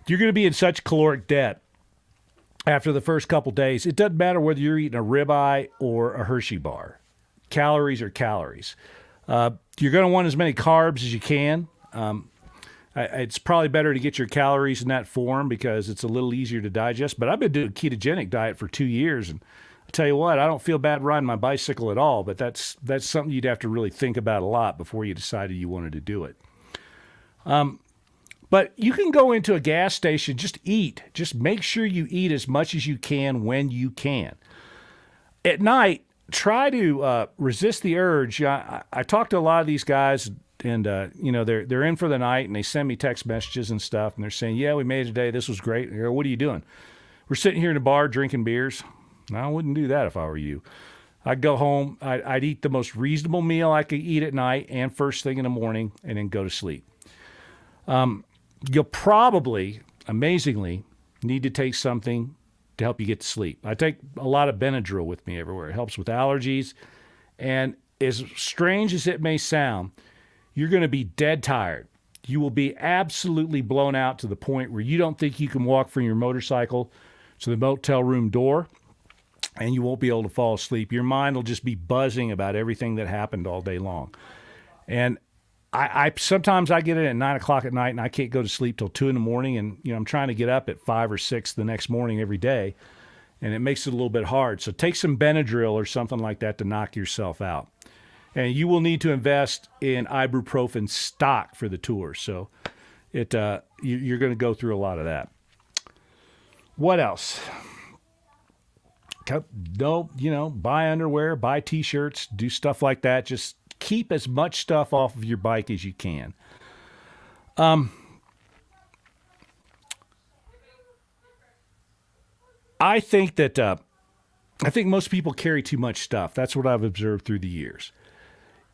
You're going to be in such caloric debt after the first couple days. It doesn't matter whether you're eating a ribeye or a Hershey bar. Calories are calories. You're going to want as many carbs as you can. It's probably better to get your calories in that form because it's a little easier to digest. But I've been doing a ketogenic diet for 2 years, and I tell you what, I don't feel bad riding my bicycle at all. But that's something you'd have to really think about a lot before you decided you wanted to do it. But you can go into a gas station, just eat. Just make sure you eat as much as you can when you can. At night, try to resist the urge. I talk to a lot of these guys, and they're in for the night, and they send me text messages and stuff, and they're saying, "Yeah, we made it today. This was great." And I go, "What are you doing?" "We're sitting here in a bar drinking beers." I wouldn't do that if I were you. I'd go home. I'd eat the most reasonable meal I could eat at night and first thing in the morning, and then go to sleep. You'll probably, amazingly, need to take something to help you get to sleep. I take a lot of Benadryl with me everywhere. It helps with allergies. And as strange as it may sound, you're going to be dead tired. You will be absolutely blown out to the point where you don't think you can walk from your motorcycle to the motel room door, and you won't be able to fall asleep. Your mind will just be buzzing about everything that happened all day long. And I sometimes I get in at 9 o'clock at night and I can't go to sleep till 2 in the morning, and I'm trying to get up at 5 or 6 the next morning every day, and it makes it a little bit hard. So take some Benadryl or something like that to knock yourself out. And you will need to invest in ibuprofen stock for the tour. So you're going to go through a lot of that. What else? Buy underwear, buy T-shirts, do stuff like that. Just keep as much stuff off of your bike as you can. I think most people carry too much stuff. That's what I've observed through the years.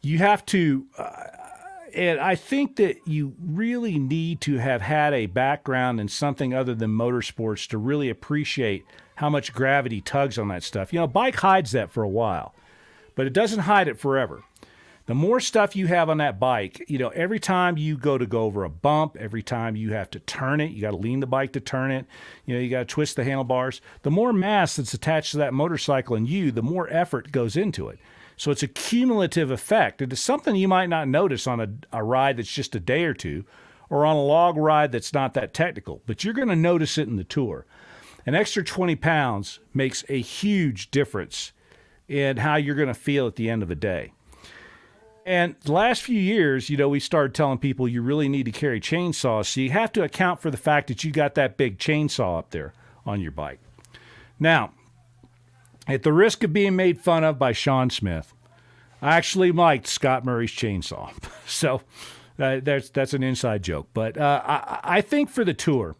You have to, and I think that you really need to have had a background in something other than motorsports to really appreciate how much gravity tugs on that stuff. Bike hides that for a while, but it doesn't hide it forever. The more stuff you have on that bike, every time you go over a bump, every time you have to turn it, you got to lean the bike to turn it, you got to twist the handlebars. The more mass that's attached to that motorcycle and the more effort goes into it. So it's a cumulative effect. It is something you might not notice on a ride that's just a day or two, or on a log ride that's not that technical, but you're going to notice it in the tour. An extra 20 pounds makes a huge difference in how you're going to feel at the end of the day. And the last few years, we started telling people you really need to carry chainsaws, so you have to account for the fact that you got that big chainsaw up there on your bike. Now, at the risk of being made fun of by Sean Smith, I actually liked Scott Murray's chainsaw. So that's an inside joke. But I think for the tour,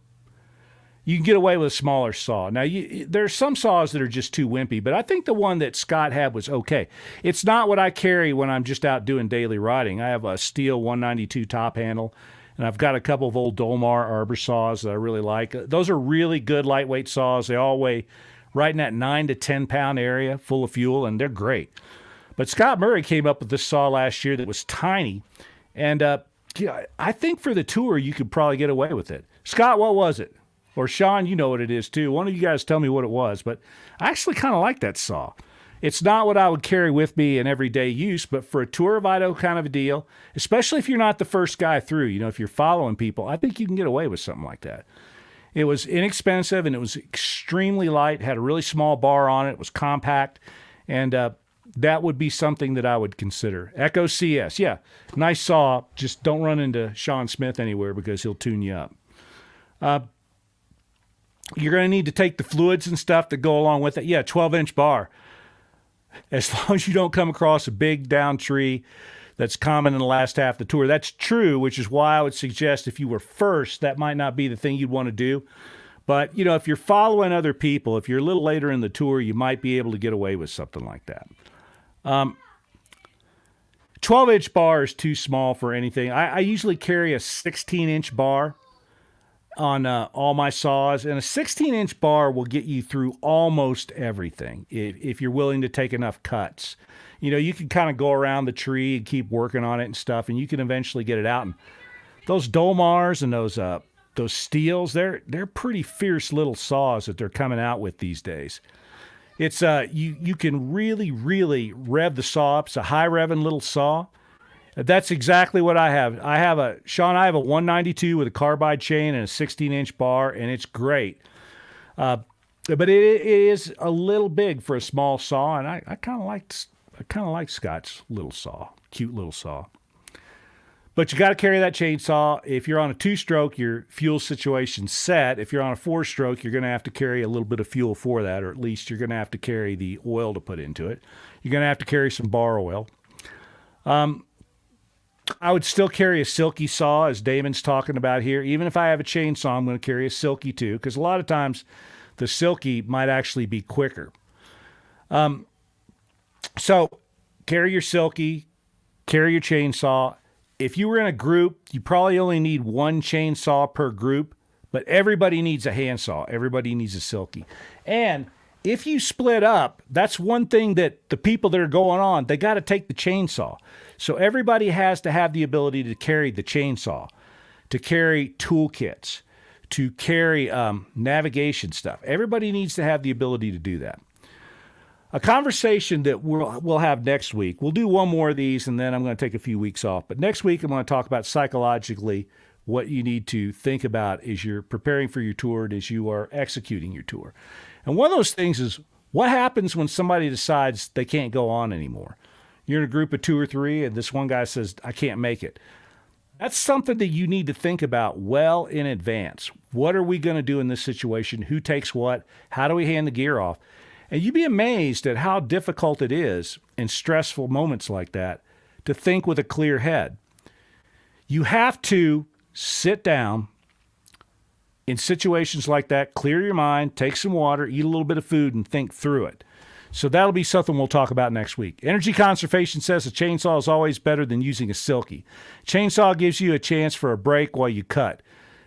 you can get away with a smaller saw. Now, there's some saws that are just too wimpy, but I think the one that Scott had was okay. It's not what I carry when I'm just out doing daily riding. I have a steel 192 top handle, and I've got a couple of old Dolmar arbor saws that I really like. Those are really good lightweight saws. They all weigh right in that 9 to 10 pound area, full of fuel, and they're great. But Scott Murray came up with this saw last year that was tiny. And yeah, I think for the tour, you could probably get away with it. Scott, what was it? Or Sean, you know what it is too. One of you guys tell me what it was. But I actually kind of like that saw. It's not what I would carry with me in everyday use, but for a tour of Idaho kind of a deal, especially if you're not the first guy through, if you're following people, I think you can get away with something like that. It was inexpensive and it was extremely light, had a really small bar on it, it was compact, and that would be something that I would consider. Echo CS, yeah, nice saw. Just don't run into Sean Smith anywhere because he'll tune you up. You're going to need to take the fluids and stuff that go along with it. Yeah, 12-inch bar. As long as you don't come across a big down tree that's common in the last half of the tour. That's true, which is why I would suggest if you were first, that might not be the thing you'd want to do. But, if you're following other people, if you're a little later in the tour, you might be able to get away with something like that. 12-inch bar is too small for anything. I usually carry a 16-inch bar on all my saws, and a 16-inch bar will get you through almost everything if you're willing to take enough cuts. You can kind of go around the tree and keep working on it and stuff, and you can eventually get it out. And those Dolmars and those Steels, they're pretty fierce little saws that they're coming out with these days. It's you can really, really rev the saw up. It's a high revving little saw. That's exactly what I have. I have a 192 with a carbide chain and a 16-inch bar, and it's great. But it is a little big for a small saw, and I kind of like Scott's little saw, cute little saw. But you got to carry that chainsaw. If you're on a 2-stroke, your fuel situation's set. If you're on a 4-stroke, you're going to have to carry a little bit of fuel for that, or at least you're going to have to carry the oil to put into it. You're going to have to carry some bar oil. I would still carry a silky saw, as Damon's talking about here. Even if I have a chainsaw, I'm going to carry a silky too, because a lot of times the silky might actually be quicker. So carry your silky, carry your chainsaw. If you were in a group, you probably only need one chainsaw per group, but everybody needs a handsaw. Everybody needs a silky. And if you split up, that's one thing that the people that are going on, they got to take the chainsaw. So everybody has to have the ability to carry the chainsaw, to carry toolkits, to carry navigation stuff. Everybody needs to have the ability to do that. A conversation that we'll have next week. We'll do one more of these, and then I'm going to take a few weeks off. But next week, I'm going to talk about psychologically what you need to think about as you're preparing for your tour and as you are executing your tour. And one of those things is, what happens when somebody decides they can't go on anymore? You're in a group of 2 or 3, and this one guy says, I can't make it. That's something that you need to think about well in advance. What are we going to do in this situation? Who takes what? How do we hand the gear off? And you'd be amazed at how difficult it is in stressful moments like that to think with a clear head. You have to sit down in situations like that, clear your mind, take some water, eat a little bit of food, and think through it. So that'll be something we'll talk about next week. Energy Conservation says a chainsaw is always better than using a silky. Chainsaw gives you a chance for a break while you cut.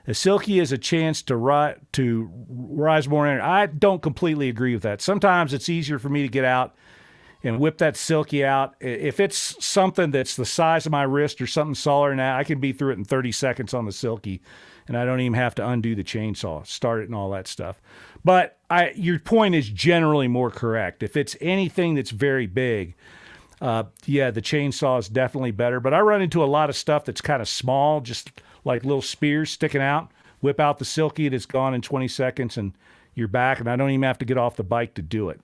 A silky is a chance to rise more energy. I don't completely agree with that. Sometimes it's easier for me to get out and whip that silky out. If it's something that's the size of my wrist or something smaller than that, I can be through it in 30 seconds on the silky, and I don't even have to undo the chainsaw, start it, and all that stuff. But your point is generally more correct. If it's anything that's very big, the chainsaw is definitely better. But I run into a lot of stuff that's kind of small, just like little spears sticking out. Whip out the silky, and it's gone in 20 seconds, and you're back, and I don't even have to get off the bike to do it.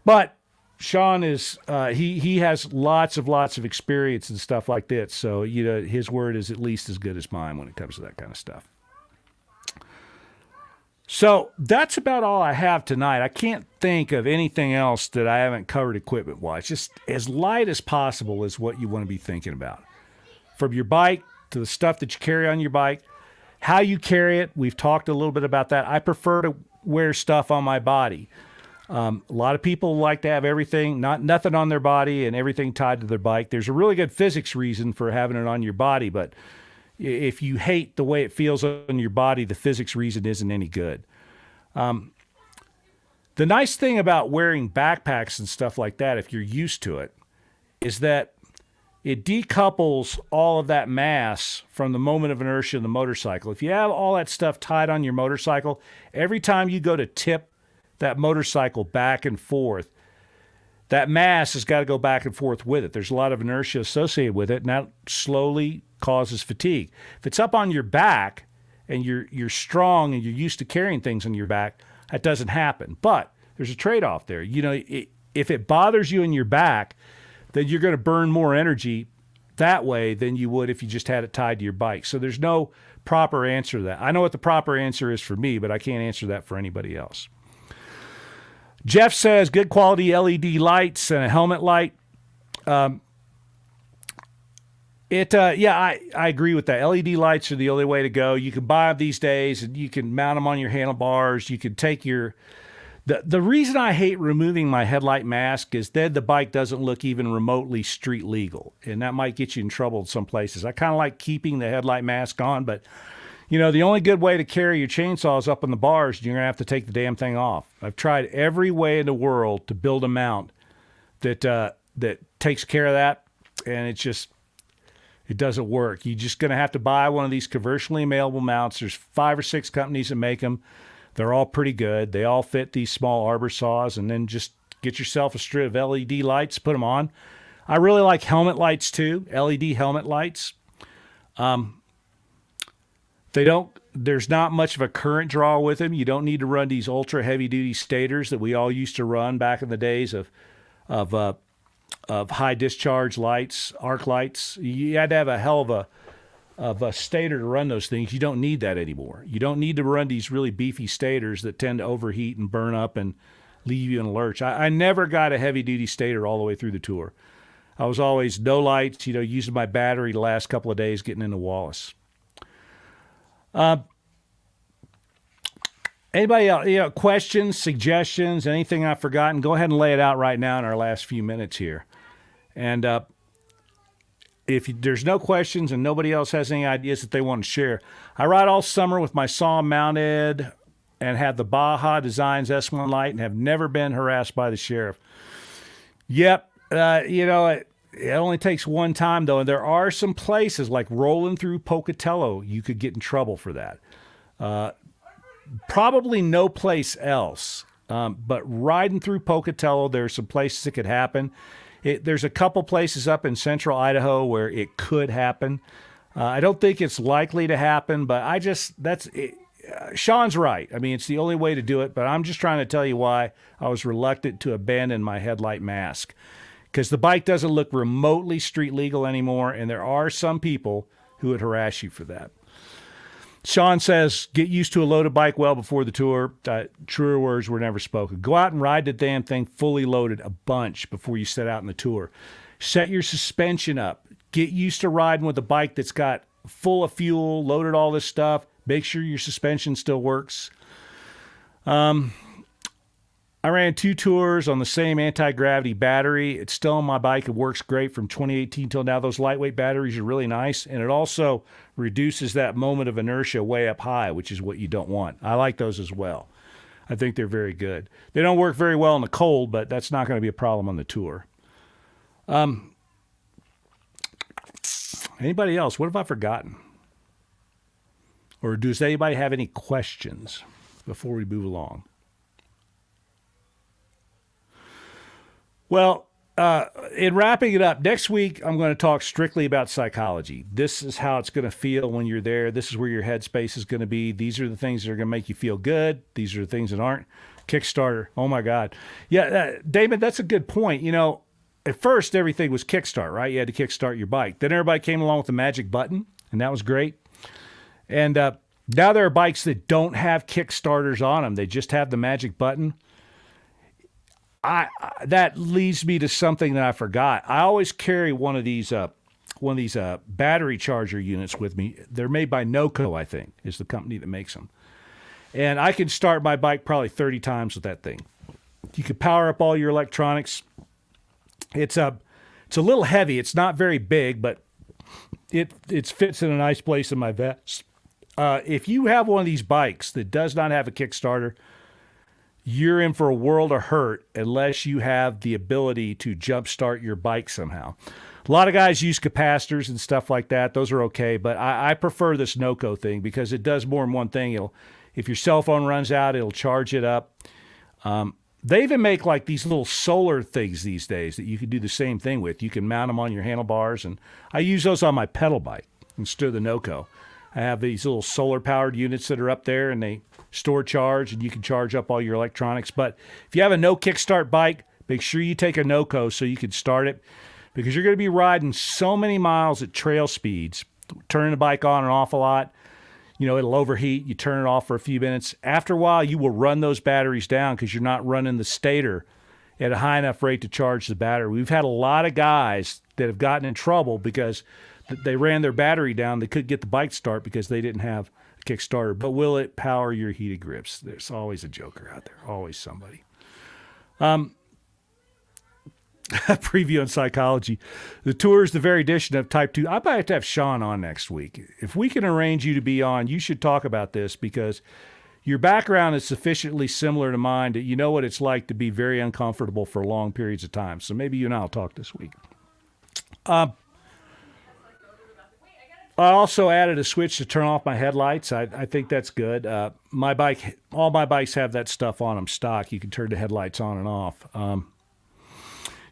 But Sean is he has lots of experience and stuff like that, so his word is at least as good as mine when it comes to that kind of stuff. So that's about all I have tonight. I can't think of anything else that I haven't covered equipment-wise. Just as light as possible is what you want to be thinking about. From your bike to the stuff that you carry on your bike, how you carry it. We've talked a little bit about that. I prefer to wear stuff on my body. A lot of people like to have everything, nothing on their body and everything tied to their bike. There's a really good physics reason for having it on your body, but if you hate the way it feels on your body, the physics reason isn't any good. The The nice thing about wearing backpacks and stuff like that, if you're used to it, is that it decouples all of that mass from the moment of inertia in the motorcycle. If you have all that stuff tied on your motorcycle, every time you go to tip that motorcycle back and forth, that mass has got to go back and forth with it. There's a lot of inertia associated with it, and that slowly causes fatigue. If it's up on your back and you're strong and you're used to carrying things on your back, that doesn't happen. But there's a trade-off there. If it bothers you in your back, then you're going to burn more energy that way than you would if you just had it tied to your bike. So there's no proper answer to that. I know what the proper answer is for me, but I can't answer that for anybody else. Jeff says good quality LED lights and a helmet light. I agree with that. LED lights are the only way to go. You can buy them these days, and you can mount them on your handlebars. You can take your... The reason I hate removing my headlight mask is then the bike doesn't look even remotely street legal, and that might get you in trouble in some places. I kind of like keeping the headlight mask on, but the only good way to carry your chainsaws up on the bars, you're going to have to take the damn thing off. I've tried every way in the world to build a mount that takes care of that, and it doesn't work. You're just going to have to buy one of these commercially available mounts. There's 5 or 6 companies that make them. They're all pretty good. They all fit these small arbor saws, and then just get yourself a strip of LED lights, put them on. I really like helmet lights too, LED helmet lights. There's not much of a current draw with them. You don't need to run these ultra heavy duty stators that we all used to run back in the days of high discharge lights, arc lights. You had to have a hell of a stator to run those things. You don't need that anymore. You don't need to run these really beefy stators that tend to overheat and burn up and leave you in a lurch. I never got a heavy-duty stator all the way through the tour. I was always no lights, using my battery the last couple of days getting into Wallace. Anybody else, questions, suggestions, anything I've forgotten? Go ahead and lay it out right now in our last few minutes here. And if there's no questions and nobody else has any ideas that they want to share, I ride all summer with my saw mounted and have the Baja Designs S1 light and have never been harassed by the sheriff. Yep. It only takes one time, though, and there are some places like rolling through Pocatello you could get in trouble for that. Probably no place else, but riding through Pocatello, there are some places it could happen. There's a couple places up in central Idaho where it could happen. I don't think it's likely to happen, but Sean's right. I mean, it's the only way to do it, but I'm just trying to tell you why I was reluctant to abandon my headlight mask. Because the bike doesn't look remotely street legal anymore, and there are some people who would harass you for that. Sean says, get used to a loaded bike well before the tour. Truer words were never spoken. Go out and ride the damn thing fully loaded a bunch before you set out on the tour. Set your suspension up. Get used to riding with a bike that's got full of fuel, loaded all this stuff. Make sure your suspension still works. I ran 2 tours on the same anti-gravity battery. It's still on my bike. It works great from 2018 till now. Those lightweight batteries are really nice, and it also reduces that moment of inertia way up high, which is what you don't want. I like those as well. I think they're very good. They don't work very well in the cold, but that's not going to be a problem on the tour. Anybody else? What have I forgotten? Or does anybody have any questions before we move along? Well, in wrapping it up, next week I'm going to talk strictly about psychology. This is how it's going to feel when you're there. This is where your headspace is going to be. These are the things that are going to make you feel good. These are the things that aren't. Kickstarter, oh my God. Yeah, David, that's a good point. At first everything was kickstart, right? You had to kickstart your bike. Then everybody came along with the magic button, and that was great. And now there are bikes that don't have kickstarters on them. They just have the magic button. That leads me to something that I forgot. I always carry one of these battery charger units with me. They're made by NOCO, I think, is the company that makes them. And I can start my bike probably 30 times with that thing. You can power up all your electronics. It's a little heavy. It's not very big, but it fits in a nice place in my vest. If you have one of these bikes that does not have a Kickstarter, you're in for a world of hurt unless you have the ability to jumpstart your bike somehow. A lot of guys use capacitors and stuff like that. Those are okay, but I prefer this NOCO thing because it does more than one thing. If your cell phone runs out, it'll charge it up. They even make like these little solar things these days that you can do the same thing with. You can mount them on your handlebars, and I use those on my pedal bike instead of the NOCO. I have these little solar-powered units that are up there, and they store charge, and you can charge up all your electronics. But if you have a no kickstart bike, make sure you take a NOCO so you can start it, because you're going to be riding so many miles at trail speeds, turning the bike on and off a lot. You know, it'll overheat. You turn it off for a few minutes. After a while, you will run those batteries down because you're not running the stator at a high enough rate to charge the battery. We've had a lot of guys that have gotten in trouble because they ran their battery down. They couldn't get the bike to start because they didn't have a Kickstarter. But will it power your heated grips? There's always a joker out there, always somebody. Preview on psychology. The tour is the very edition of Type 2. I might have to have Sean on next week. If we can arrange you to be on, you should talk about this because your background is sufficiently similar to mine that you know what it's like to be very uncomfortable for long periods of time. So maybe you and I will talk this week. I also added a switch to turn off my headlights. I think that's good. My bike, all my bikes have that stuff on them stock. You can turn the headlights on and off.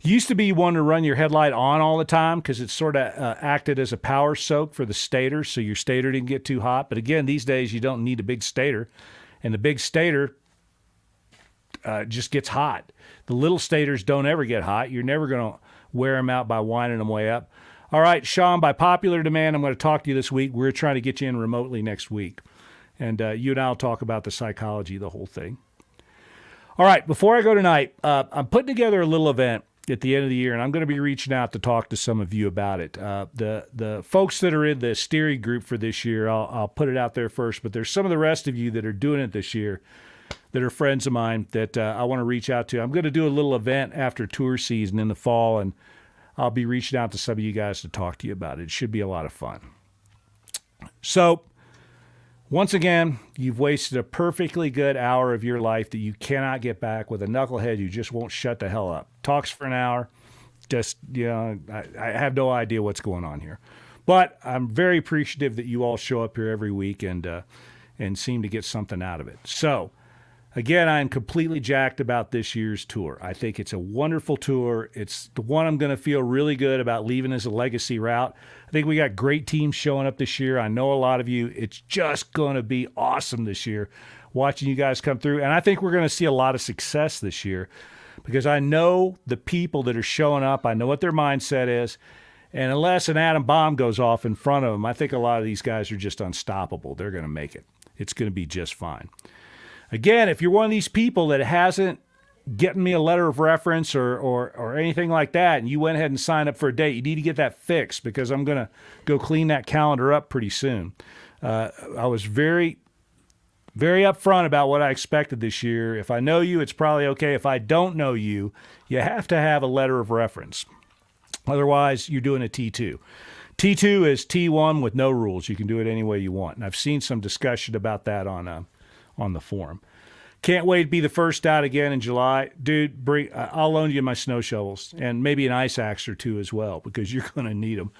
Used to be you wanted to run your headlight on all the time because it sort of acted as a power soak for the stator, so your stator didn't get too hot. But again, these days you don't need a big stator, and the big stator just gets hot. The little stators don't ever get hot. You're never going to wear them out by winding them way up. All right, Sean, by popular demand, I'm going to talk to you this week. We're trying to get you in remotely next week, and you and I will talk about the psychology of the whole thing. All right, before I go tonight, I'm putting together a little event at the end of the year, and I'm going to be reaching out to talk to some of you about it. The folks that are in the steering group for this year, I'll put it out there first, but there's some of the rest of you that are doing it this year that are friends of mine that I want to reach out to. I'm going to do a little event after tour season in the fall, and I'll be reaching out to some of you guys to talk to you about it. It should be a lot of fun. So, once again, you've wasted a perfectly good hour of your life that you cannot get back with a knucklehead who just won't shut the hell up. Talks for an hour. Just, you know, I have no idea what's going on here. But I'm very appreciative that you all show up here every week and seem to get something out of it. So, again, I'm completely jacked about this year's tour. I think it's a wonderful tour. It's the one I'm going to feel really good about leaving as a legacy route. I think we got great teams showing up this year. I know a lot of you. It's just going to be awesome this year watching you guys come through. And I think we're going to see a lot of success this year because I know the people that are showing up. I know what their mindset is. And unless an atom bomb goes off in front of them, I think a lot of these guys are just unstoppable. They're going to make it. It's going to be just fine. Again, if you're one of these people that hasn't gotten me a letter of reference or anything like that, and you went ahead and signed up for a date, you need to get that fixed because I'm going to go clean that calendar up pretty soon. I was very, very upfront about what I expected this year. If I know you, it's probably okay. If I don't know you, you have to have a letter of reference. Otherwise, you're doing a T2. T2 is T1 with no rules. You can do it any way you want. And I've seen some discussion about that on the forum. Can't wait to be the first out again in July. Dude, I'll loan you my snow shovels and maybe an ice axe or two as well because you're going to need them.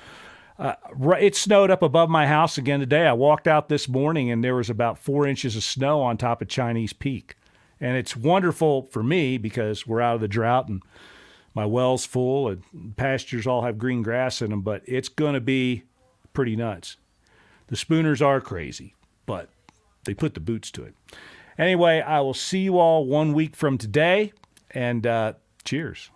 It snowed up above my house again today. I walked out this morning and there was about 4 inches of snow on top of Chinese Peak. And it's wonderful for me because we're out of the drought and my well's full and pastures all have green grass in them, but it's going to be pretty nuts. The Spooners are crazy, but they put the boots to it. Anyway, I will see you all 1 week from today, and cheers.